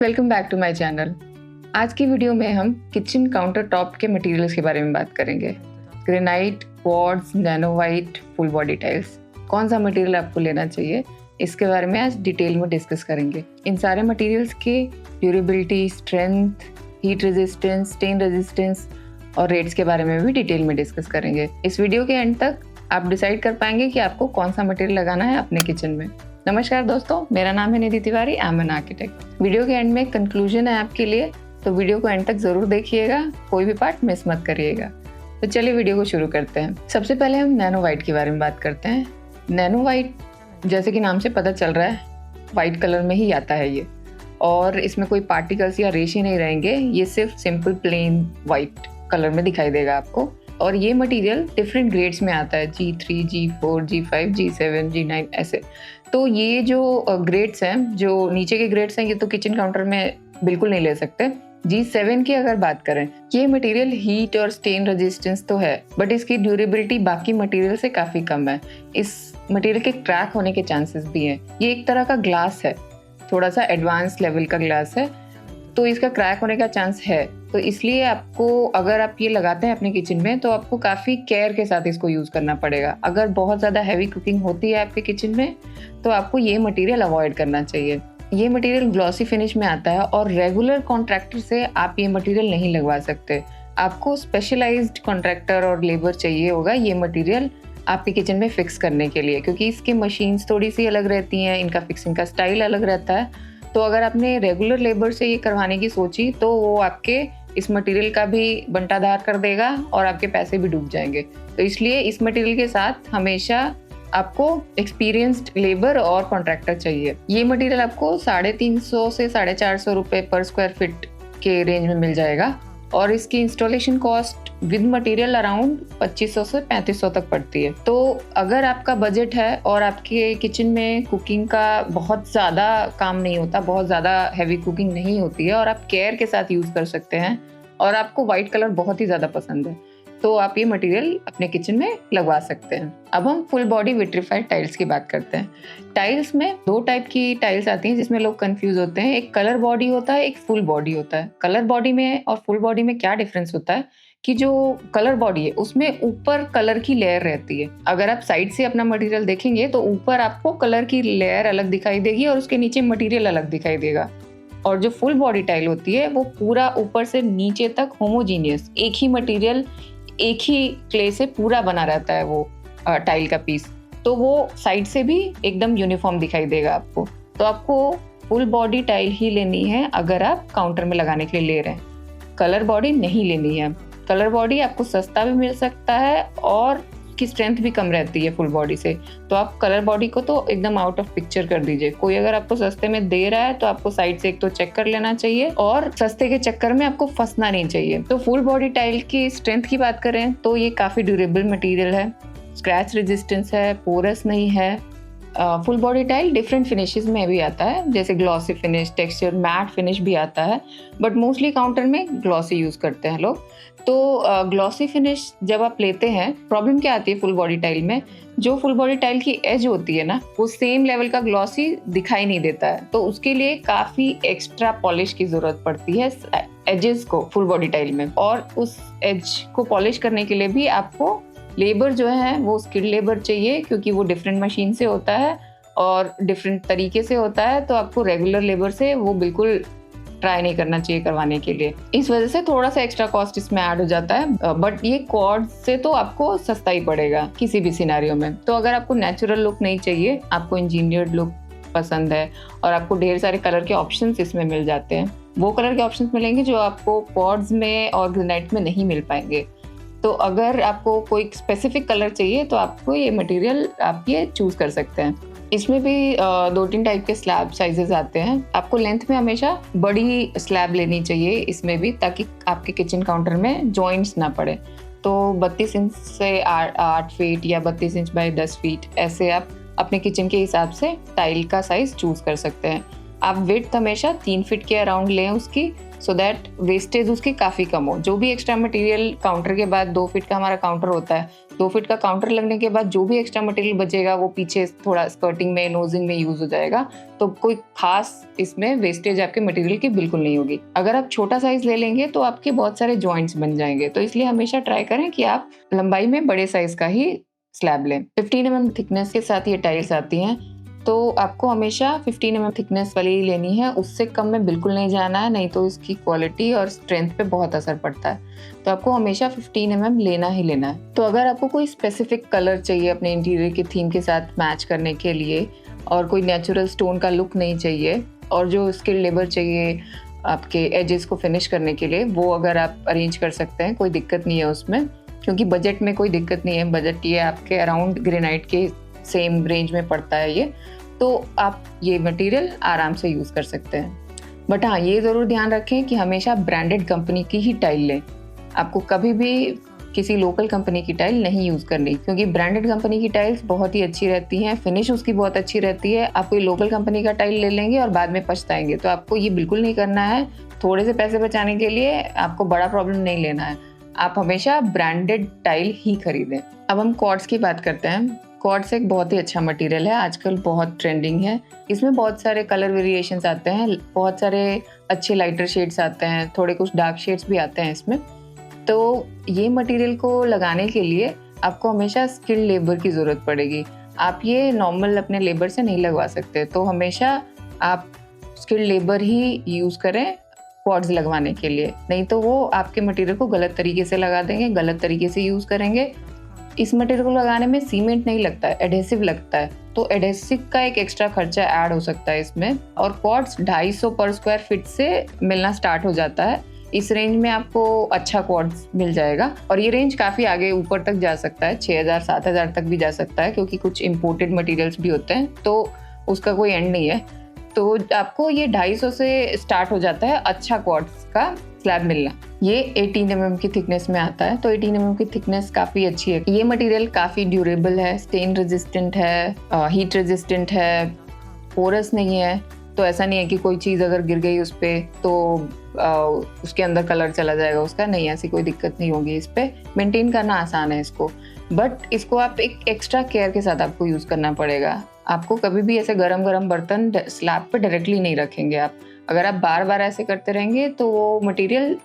Welcome back to my channel. आज की video में हम किचन काउंटर टॉप के मटेरियल्स के बारे में बात करेंगे। Granite, quartz, nano white, full body tiles, कौन सा मटेरियल आपको लेना चाहिए, इसके बारे में आज डिटेल में डिस्कस करेंगे। इन सारे मटेरियल्स की durability, strength, heat resistance, stain resistance और रेट्स के बारे में भी डिटेल में डिस्कस करेंगे। इस वीडियो के एंड तक आप डिसाइड कर पाएंगे कि आपको कौन सा मटेरियल लगाना है अपने किचन में। नमस्कार दोस्तों, मेरा नाम है Nidhi Tiwari, I am an architect. Video के एंड में कंक्लूजन है आपके लिए, तो वीडियो को एंड तक जरूर देखिएगा, कोई भी पार्ट मिस मत करिएगा। तो चलिए वीडियो को शुरू करते हैं। सबसे पहले हम नैनो वाइट के बारे में बात करते हैं। नैनो वाइट जैसे कि नाम से पता चल रहा है, वाइट कलर में ही आता है ये, और इसमें कोई पार्टिकल्स या रेशे नहीं रहेंगे। ये सिर्फ सिंपल प्लेन वाइट कलर में दिखाई देगा आपको। और ये मटेरियल डिफरेंट ग्रेड्स में आता है, G3, G4, G5, G7, G9 ऐसे। तो ये जो ग्रेड्स हैं, जो नीचे के ग्रेड्स हैं, ये तो किचन काउंटर में बिल्कुल नहीं ले सकते। G7 की अगर बात करें, ये मटेरियल हीट और स्टेन रेजिस्टेंस तो है, बट इसकी ड्यूरेबिलिटी बाकी मटेरियल से काफ़ी कम है। इस मटेरियल के क्रैक होने के चांसेस भी हैं। ये एक तरह का ग्लास है, थोड़ा सा एडवांस लेवल का ग्लास है, तो इसका क्रैक होने का चांस है। तो इसलिए आपको, अगर आप ये लगाते हैं अपने किचन में, तो आपको काफ़ी केयर के साथ इसको यूज़ करना पड़ेगा। अगर बहुत ज़्यादा हैवी कुकिंग होती है आपके किचन में, तो आपको ये मटेरियल अवॉइड करना चाहिए। ये मटेरियल ग्लॉसी फिनिश में आता है और रेगुलर कॉन्ट्रैक्टर से आप ये मटेरियल नहीं लगवा सकते। आपको स्पेशलाइज्ड कॉन्ट्रैक्टर और लेबर चाहिए होगा ये मटेरियल आपके किचन में फिक्स करने के लिए, क्योंकि इसकी मशीन्स थोड़ी सी अलग रहती हैं, इनका फिक्सिंग का स्टाइल अलग रहता है। तो अगर आपने रेगुलर लेबर से ये करवाने की सोची, तो वो आपके इस मटेरियल का भी बंटाधार कर देगा और आपके पैसे भी डूब जाएंगे। तो इसलिए इस मटेरियल के साथ हमेशा आपको एक्सपीरियंस्ड लेबर और कॉन्ट्रैक्टर चाहिए। ये मटेरियल आपको 350 से 450 रुपये पर स्क्वायर फीट के रेंज में मिल जाएगा, और इसकी installation cost with material around 2500 से 3500 तक पड़ती है। तो अगर आपका बजट है और आपके किचन में कुकिंग का बहुत ज़्यादा काम नहीं होता, बहुत ज़्यादा हैवी कुकिंग नहीं होती है, और आप केयर के साथ यूज़ कर सकते हैं, और आपको वाइट कलर बहुत ही ज़्यादा पसंद है, तो आप ये मटेरियल अपने किचन में लगवा सकते हैं। अब हम फुल बॉडी विट्रीफाइड टाइल्स की बात करते हैं। टाइल्स में 2 टाइप की टाइल्स आती हैं जिसमें लोग कंफ्यूज होते हैं। एक कलर बॉडी होता है, एक फुल बॉडी होता है। कलर बॉडी में और फुल बॉडी में क्या डिफरेंस होता है कि जो कलर बॉडी है उसमें ऊपर कलर की लेयर रहती है। अगर आप साइड से अपना मटेरियल देखेंगे तो ऊपर आपको कलर की लेयर अलग दिखाई देगी और उसके नीचे मटेरियल अलग दिखाई देगा। और जो फुल बॉडी टाइल होती है वो पूरा ऊपर से नीचे तक होमोजीनियस, एक ही मटेरियल, एक ही क्ले से पूरा बना रहता है वो टाइल का पीस। तो वो साइड से भी एकदम यूनिफॉर्म दिखाई देगा आपको। तो आपको फुल बॉडी टाइल ही लेनी है अगर आप काउंटर में लगाने के लिए ले रहे हैं। कलर बॉडी नहीं लेनी है। कलर बॉडी आपको सस्ता भी मिल सकता है और की स्ट्रेंथ भी कम रहती है फुल बॉडी से। तो आप कलर बॉडी को तो एकदम आउट ऑफ पिक्चर कर दीजिए। कोई अगर आपको सस्ते में दे रहा है तो आपको साइड से एक तो चेक कर लेना चाहिए, और सस्ते के चक्कर में आपको फंसना नहीं चाहिए। तो फुल बॉडी टाइल की स्ट्रेंथ की बात करें तो ये काफी ड्यूरेबल मटेरियल है, स्क्रैच रेजिस्टेंस है, पोरस नहीं है। Full body tile different finishes में भी आता है, जैसे glossy finish, texture, matte finish भी आता है, बट मोस्टली काउंटर में ग्लॉसी यूज करते हैं लोग। तो ग्लॉसी फिनिश जब आप लेते हैं, प्रॉब्लम क्या आती है फुल बॉडी टाइल में, जो फुल बॉडी टाइल की एज होती है ना, वो सेम लेवल का ग्लॉसी दिखाई नहीं देता है। तो उसके लिए काफी एक्स्ट्रा पॉलिश की जरूरत पड़ती है एजेस को फुल बॉडी टाइल में, और उस एज को पॉलिश करने के लिए भी आपको लेबर जो है वो स्किल्ड लेबर चाहिए, क्योंकि वो डिफरेंट मशीन से होता है और डिफरेंट तरीके से होता है। तो आपको रेगुलर लेबर से वो बिल्कुल ट्राई नहीं करना चाहिए करवाने के लिए। इस वजह से थोड़ा सा एक्स्ट्रा कॉस्ट इसमें ऐड हो जाता है, बट ये क्वार्ट्ज से तो आपको सस्ता ही पड़ेगा किसी भी सिनेरियो में। तो अगर आपको नेचुरल लुक नहीं चाहिए, आपको इंजीनियर्ड लुक पसंद है, और आपको ढेर सारे कलर के ऑप्शंस इसमें मिल जाते हैं, वो कलर के ऑप्शंस मिलेंगे जो आपको क्वार्ट्ज में और ग्रेनाइट में नहीं मिल पाएंगे। तो अगर आपको कोई स्पेसिफिक कलर चाहिए तो आपको ये मटेरियल आप ये चूज कर सकते हैं। इसमें भी 2-3 टाइप के स्लैब साइजेस आते हैं। आपको लेंथ में हमेशा बड़ी स्लैब लेनी चाहिए इसमें भी, ताकि आपके किचन काउंटर में जॉइंट्स ना पड़े। तो 32 इंच से 8 फीट या 32 इंच बाय 10 फीट, ऐसे आप अपने किचन के हिसाब से टाइल का साइज चूज कर सकते हैं। आप विड्थ हमेशा 3 फीट के अराउंड लें उसकी, सो दैट वेस्टेज उसकी काफ़ी कम हो। जो भी एक्स्ट्रा मटेरियल काउंटर के बाद 2 फीट का हमारा काउंटर होता है, 2 फीट का काउंटर लगने के बाद जो भी एक्स्ट्रा मटेरियल बचेगा वो पीछे थोड़ा स्कर्टिंग में, नोजिंग में यूज़ हो जाएगा। तो कोई खास इसमें वेस्टेज आपके मटेरियल की बिल्कुल नहीं होगी। अगर आप छोटा साइज़ ले लेंगे तो आपके बहुत सारे जॉइंट्स बन जाएंगे, तो इसलिए हमेशा ट्राई करें कि आप लंबाई में बड़े साइज़ का ही स्लैब लें। 15 mm थिकनेस के साथ ये टाइल्स आती हैं, तो आपको हमेशा 15 mm थिकनेस वाली ही लेनी है, उससे कम में बिल्कुल नहीं जाना है, नहीं तो इसकी क्वालिटी और स्ट्रेंथ पे बहुत असर पड़ता है। तो आपको हमेशा 15 mm लेना ही लेना है। तो अगर आपको कोई स्पेसिफिक कलर चाहिए अपने इंटीरियर की थीम के साथ मैच करने के लिए और कोई नेचुरल स्टोन का लुक नहीं चाहिए और जो स्किल्ड लेबर चाहिए आपके एजेस को फिनिश करने के लिए, वो अगर आप अरेंज कर सकते हैं, कोई दिक्कत नहीं है उसमें, क्योंकि बजट में कोई दिक्कत नहीं है। बजट ये आपके अराउंड ग्रेनाइट के सेम रेंज में पड़ता है ये, तो आप ये मटेरियल आराम से यूज़ कर सकते हैं। बट हाँ, ये ज़रूर ध्यान रखें कि हमेशा ब्रांडेड कंपनी की ही टाइल लें। आपको कभी भी किसी लोकल कंपनी की टाइल नहीं यूज़ करनी, क्योंकि ब्रांडेड कंपनी की टाइल्स बहुत ही अच्छी रहती हैं, फिनिश उसकी बहुत अच्छी रहती है। आप कोई लोकल कंपनी का टाइल ले लेंगे और बाद में पछताएंगे, तो आपको ये बिल्कुल नहीं करना है। थोड़े से पैसे बचाने के लिए आपको बड़ा प्रॉब्लम नहीं लेना है, आप हमेशा ब्रांडेड टाइल ही खरीदें। अब हम क्वार्ट्ज की बात करते हैं। क्वार्ट्ज एक बहुत ही अच्छा मटेरियल है, आजकल बहुत ट्रेंडिंग है। इसमें बहुत सारे कलर वेरिएशंस आते हैं, बहुत सारे अच्छे लाइटर शेड्स आते हैं, थोड़े कुछ डार्क शेड्स भी आते हैं इसमें। तो ये मटेरियल को लगाने के लिए आपको हमेशा स्किल्ड लेबर की ज़रूरत पड़ेगी। आप ये नॉर्मल अपने लेबर से नहीं लगवा सकते, तो हमेशा आप स्किल्ड लेबर ही यूज़ करें क्वार्ट्ज लगवाने के लिए, नहीं तो वो आपके मटेरियल को गलत तरीके से लगा देंगे, गलत तरीके से यूज़ करेंगे। इस मटेरियल को लगाने में सीमेंट नहीं लगता है, एडहेसिव लगता है, तो एडहेसिव का एक एक्स्ट्रा खर्चा ऐड हो सकता है इसमें। और क्वार्ट्ज 250 पर स्क्वायर फीट से मिलना स्टार्ट हो जाता है। इस रेंज में आपको अच्छा क्वार्ट्ज मिल जाएगा और ये रेंज काफ़ी आगे ऊपर तक जा सकता है, 6000-7000 तक भी जा सकता है, क्योंकि कुछ इम्पोर्टेड मटेरियल्स भी होते हैं, तो उसका कोई एंड नहीं है। तो आपको ये 250 से स्टार्ट हो जाता है अच्छा क्वार्ट्ज का स्लैब मिलना। ये 18 mm की थिकनेस में आता है, तो 18 mm की थिकनेस काफ़ी अच्छी है। ये मटेरियल काफ़ी ड्यूरेबल है, स्टेन रेजिस्टेंट है, हीट रेजिस्टेंट है, पोरस नहीं है। तो ऐसा नहीं है कि कोई चीज़ अगर गिर गई उस पर तो उसके अंदर कलर चला जाएगा उसका, नहीं, ऐसी कोई दिक्कत नहीं होगी। इस पर मेंटेन करना आसान है इसको, बट इसको आप एक एक्स्ट्रा केयर के साथ आपको यूज़ करना पड़ेगा। आपको कभी भी ऐसे गरम बर्तन स्लैब पे डायरेक्टली नहीं रखेंगे आप। अगर आप बार बार ऐसे करते रहेंगे तो वो मटेरियल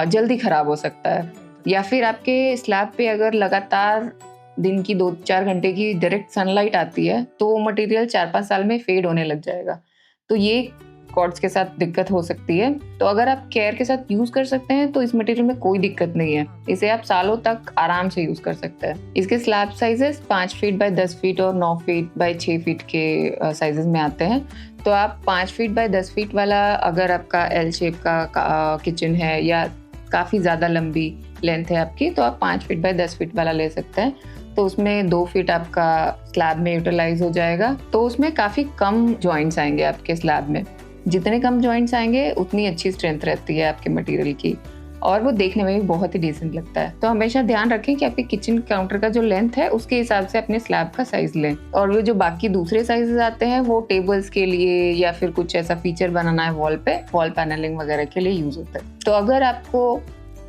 जल्दी ख़राब हो सकता है, या फिर आपके स्लैब पे अगर लगातार दिन की 2-4 घंटे की डायरेक्ट सनलाइट आती है तो वो मटेरियल 4-5 साल में फेड होने लग जाएगा। तो ये क्वार्ट्ज के साथ दिक्कत हो सकती है। तो अगर आप केयर के साथ यूज़ कर सकते हैं तो इस मटेरियल में कोई दिक्कत नहीं है, इसे आप सालों तक आराम से यूज़ कर सकते हैं। इसके slab sizes 5 feet by 10 feet और 9 फीट बाय 6 फीट के साइजेस में आते हैं। तो आप 5 फीट बाय 10 फीट वाला, अगर आपका एल शेप का किचन है या काफ़ी ज़्यादा लंबी लेंथ है आपकी, तो आप 5 फीट बाय 10 फीट वाला ले सकते हैं। तो उसमें 2 फीट आपका स्लैब में यूटिलाइज हो जाएगा, तो उसमें काफ़ी कम जॉइंट्स आएंगे आपके स्लैब में। जितने कम जॉइंट्स आएंगे उतनी अच्छी स्ट्रेंथ रहती है आपके मटेरियल की, और वो देखने में भी बहुत ही डिसेंट लगता है। तो हमेशा ध्यान रखें कि आपके किचन काउंटर का जो लेंथ है उसके हिसाब से अपने स्लैब का साइज लें, और वो जो बाकी दूसरे साइजेस आते हैं वो टेबल्स के लिए या फिर कुछ ऐसा फीचर बनाना है वॉल पे, वॉल पैनलिंग वगैरह के लिए यूज होता है। तो अगर आपको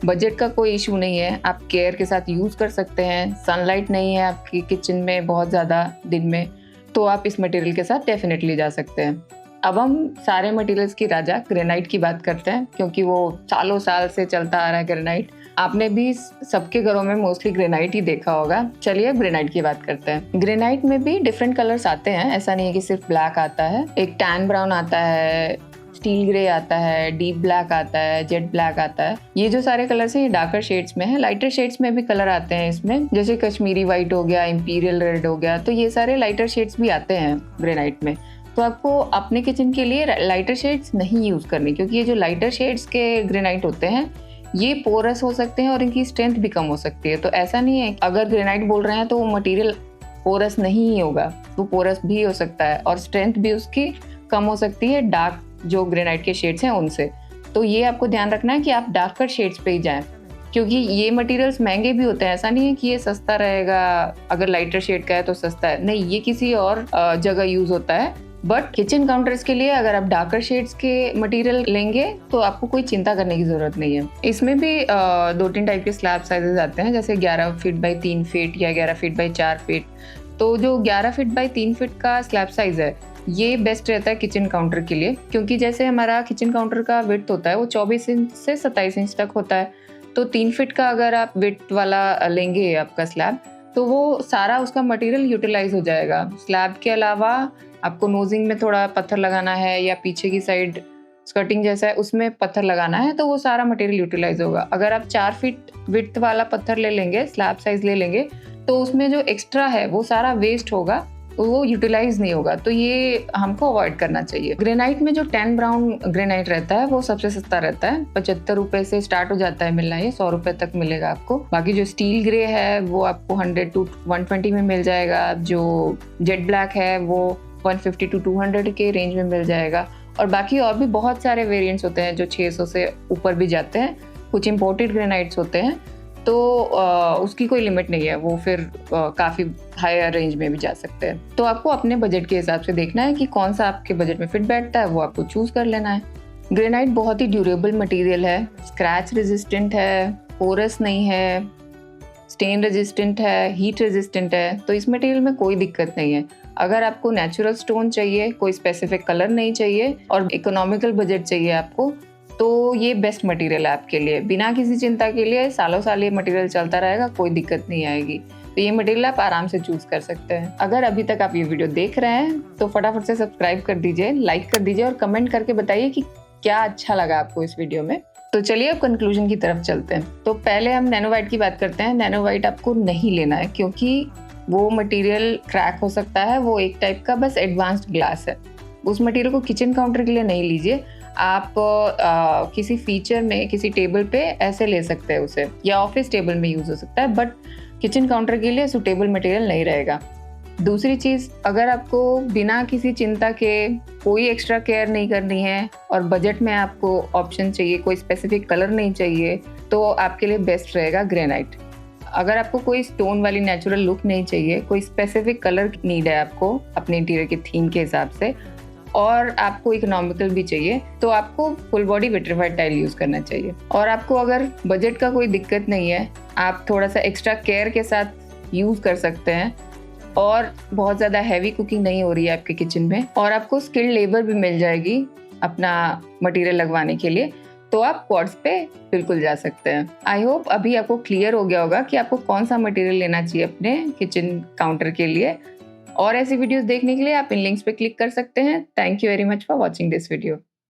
बजट का कोई इशू नहीं है, आप केयर के साथ यूज कर सकते हैं, सनलाइट नहीं है आपकी किचन में बहुत ज़्यादा दिन में, तो आप इस मटेरियल के साथ डेफिनेटली जा सकते हैं। अब हम सारे मटेरियल्स की राजा ग्रेनाइट की बात करते हैं, क्योंकि वो सालों साल से चलता आ रहा है ग्रेनाइट। आपने भी सबके घरों में मोस्टली ग्रेनाइट ही देखा होगा। चलिए अब ग्रेनाइट की बात करते हैं। ग्रेनाइट में भी डिफरेंट कलर्स आते हैं, ऐसा नहीं है कि सिर्फ ब्लैक आता है। एक टैन ब्राउन आता है, स्टील ग्रे आता है, डीप ब्लैक आता है, जेट ब्लैक आता है। ये जो सारे कलर्स हैं ये डार्कर शेड्स में है। लाइटर शेड्स में भी कलर आते हैं इसमें, जैसे कश्मीरी वाइट हो गया, इंपीरियल रेड हो गया, तो ये सारे लाइटर शेड्स भी आते हैं ग्रेनाइट में। तो आपको अपने किचन के लिए लाइटर शेड्स नहीं यूज़ करनी, क्योंकि ये जो लाइटर शेड्स के ग्रेनाइट होते हैं ये पोरस हो सकते हैं और इनकी स्ट्रेंथ भी कम हो सकती है। तो ऐसा नहीं है अगर ग्रेनाइट बोल रहे हैं तो वो मटेरियल पोरस नहीं ही होगा, वो पोरस भी हो सकता है और स्ट्रेंथ भी उसकी कम हो सकती है डार्क जो ग्रेनाइट के शेड्स हैं उनसे। तो ये आपको ध्यान रखना है कि आप डार्कर शेड्स पे ही जाएं, क्योंकि ये मटेरियल्स महंगे भी होते हैं। ऐसा नहीं है कि ये सस्ता रहेगा, अगर लाइटर शेड का है तो सस्ता है, नहीं, ये किसी और जगह यूज़ होता है बट किचन काउंटर्स के लिए अगर आप डार्कर शेड्स के मटेरियल लेंगे तो आपको कोई चिंता करने की जरूरत नहीं है। इसमें भी 2-3 टाइप के स्लैब साइजेस आते हैं, जैसे 11 फीट बाई 3 फीट या 11 फीट बाई 4 फीट। तो जो 11 फीट बाई 3 फीट का स्लैब साइज है ये बेस्ट रहता है किचन काउंटर के लिए, क्योंकि जैसे हमारा किचन काउंटर का विड्थ होता है वो 24 इंच से 27 इंच तक होता है। तो 3 फीट का अगर आप विड्थ वाला लेंगे आपका स्लैब, तो वो सारा उसका मटेरियल यूटिलाइज हो जाएगा। स्लैब के अलावा आपको नोजिंग में थोड़ा पत्थर लगाना है या पीछे की साइड स्कर्टिंग जैसा है उसमें पत्थर लगाना है, तो वो सारा मटेरियल यूटिलाइज होगा। अगर आप 4 फीट विड्थ वाला पत्थर ले लेंगे, स्लैब साइज ले लेंगे, तो उसमें जो एक्स्ट्रा है वो सारा वेस्ट होगा, तो वो यूटिलाइज नहीं होगा। तो ये हमको अवॉइड करना चाहिए। ग्रेनाइट में जो 10 ब्राउन ग्रेनाइट रहता है वो सबसे सस्ता रहता है, 75 रुपए से स्टार्ट हो जाता है मिलना, ये 100 रुपए तक मिलेगा आपको। बाकी जो स्टील ग्रे है वो आपको 100 to 120 में मिल जाएगा। जो जेट ब्लैक है वो 150 to 200 के रेंज में मिल जाएगा। और बाकी और भी बहुत सारे वेरिएंट्स होते हैं जो 600 से ऊपर भी जाते हैं। कुछ इम्पोर्टेड ग्रेनाइट्स होते हैं, तो उसकी कोई लिमिट नहीं है, वो फिर काफ़ी हायर रेंज में भी जा सकते हैं। तो आपको अपने बजट के हिसाब से देखना है कि कौन सा आपके बजट में फिट बैठता है, वो आपको चूज कर लेना है। ग्रेनाइट बहुत ही ड्यूरेबल मटेरियल है, स्क्रैच रेजिस्टेंट है, पोरस नहीं है, स्टेन रेजिस्टेंट है, हीट रेजिस्टेंट है, तो इस मटेरियल में कोई दिक्कत नहीं है। अगर आपको नेचुरल स्टोन चाहिए, कोई स्पेसिफिक कलर नहीं चाहिए और इकोनॉमिकल बजट चाहिए आपको, तो ये बेस्ट मटेरियल है आपके लिए। बिना किसी चिंता के लिए सालों साल ये मटेरियल चलता रहेगा, कोई दिक्कत नहीं आएगी। तो ये मटेरियल आप आराम से चूज कर सकते हैं। अगर अभी तक आप ये वीडियो देख रहे हैं तो फटाफट से सब्सक्राइब कर दीजिए, लाइक कर दीजिए और कमेंट करके बताइए कि क्या अच्छा लगा आपको इस वीडियो में। तो चलिए अब कंक्लूजन की तरफ चलते हैं। तो पहले हम नैनो वाइट की बात करते हैं। नैनो वाइट आपको नहीं लेना है, क्योंकि वो मटेरियल क्रैक हो सकता है। वो एक टाइप का बस एडवांस्ड ग्लास है। उस मटेरियल को किचन काउंटर के लिए नहीं लीजिए। आप किसी फीचर में, किसी टेबल पे ऐसे ले सकते हैं उसे, या ऑफिस टेबल में यूज हो सकता है, बट किचन काउंटर के लिए सुटेबल मटेरियल नहीं रहेगा। दूसरी चीज़, अगर आपको बिना किसी चिंता के कोई एक्स्ट्रा केयर नहीं करनी है और बजट में आपको ऑप्शन चाहिए, कोई स्पेसिफिक कलर नहीं चाहिए, तो आपके लिए बेस्ट रहेगा ग्रेनाइट। अगर आपको कोई स्टोन वाली नेचुरल लुक नहीं चाहिए, कोई स्पेसिफिक कलर नीड है आपको अपने इंटीरियर के थीम के हिसाब से, और आपको इकोनॉमिकल भी चाहिए, तो आपको full body vitrified tile use करना चाहिए। और आपको अगर बजट का कोई दिक्कत नहीं है, आप थोड़ा सा एक्स्ट्रा केयर के साथ यूज कर सकते हैं और बहुत ज़्यादा हैवी कुकिंग नहीं हो रही है आपके किचन में, और आपको स्किल्ड लेबर भी मिल जाएगी अपना मटेरियल लगवाने के लिए, तो आप क्वार्ट्ज पे बिल्कुल जा सकते हैं। आई होप अभी आपको क्लियर हो गया होगा कि आपको कौन सा मटेरियल लेना चाहिए अपने किचन काउंटर के लिए। और ऐसी वीडियोस देखने के लिए आप इन लिंक्स पे क्लिक कर सकते हैं। Thank you very much for watching this video.